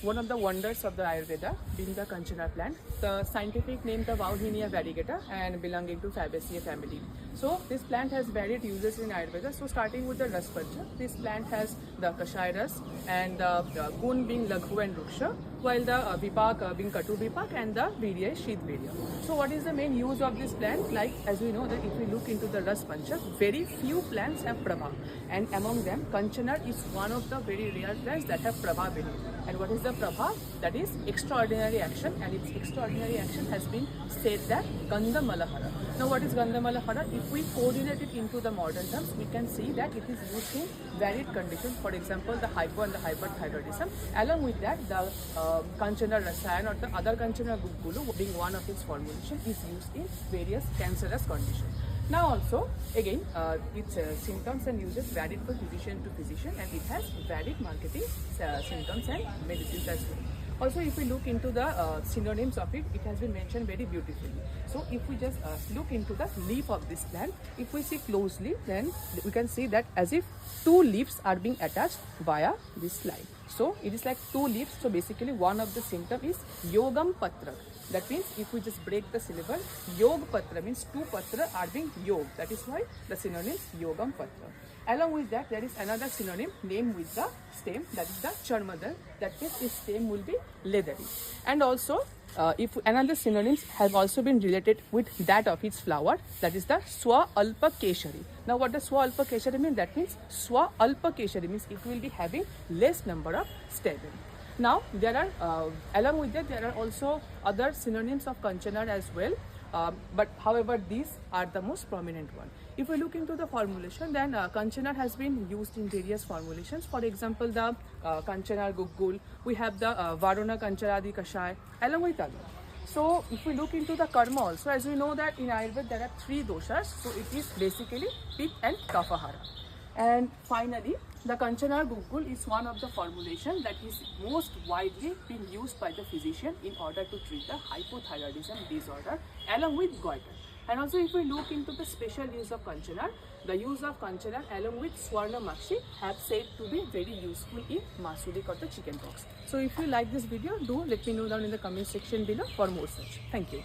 one of the wonders of the Ayurveda, being the Kanchana plant. The scientific name the Vauhinia variegata and belonging to Fabaceae family. So this plant has varied uses in Ayurveda. So starting with the Raspancha, this plant has the Kashaya Ras and the Gun being Laghu and Ruksha, while the Vipak being Katu Vipak and the Virya is Shid Virya. So what is the main use of this plant? Like as we know that if we look into the Raspancha, very few plants have Prabha, and among them Kanchana is one of the very rare plants that have Prabha beneath. And what is the Prabha? That is extraordinary action, and its extraordinary action has been said that Gandha Malahara. Now what is Gandha Malahara? If we coordinate it into the modern terms, we can see that it is used in varied conditions. For example, the hypo and the hyperthyroidism. Along with that, the Kanchana Rasayan or the other Kanchana Gulu being one of its formulation is used in various cancerous conditions. Now also, again, its symptoms and uses varied from physician to physician, and it has varied marketing symptoms and medicines as well. Also, if we look into the synonyms of it, it has been mentioned very beautifully. So, if we just look into the leaf of this plant, if we see closely, then we can see that as if two leaves are being attached via this line. So, it is like two leaves. So, basically, one of the symptom is Yogam Patra. That means if we just break the syllable, Yog Patra means two Patra are being Yog. That is why the synonym is Yogam Patra. Along with that, there is another synonym named with the stem, that is the Charmadar. That means its stem will be leathery. And also, if another synonyms have also been related with that of its flower, that is the Swa Alpa Keshari. Now, what does Swa Alpa Keshari mean? That means Swa Alpa Keshari means it will be having less number of stamen. Now, there are, along with that, there are also other synonyms of Kanchana as well. But however, these are the most prominent one. If we look into the formulation, then Kanchana has been used in various formulations. For example, the Kanchana Guggul, we have the Varuna Kancharadi Kashai, along with others. So, if we look into the karma also, as we know that in Ayurveda there are three doshas, so it is basically Pitta and Kapahara. And finally, the Kanchana Guggul is one of the formulations that is most widely being used by the physician in order to treat the hypothyroidism disorder along with goiter. And also, if we look into the special use of Kanchana, the use of Kanchana along with Swarna Makshi have said to be very useful in Masulik or the chickenpox. So if you like this video, do let me know down in the comment section below for more such. Thank you.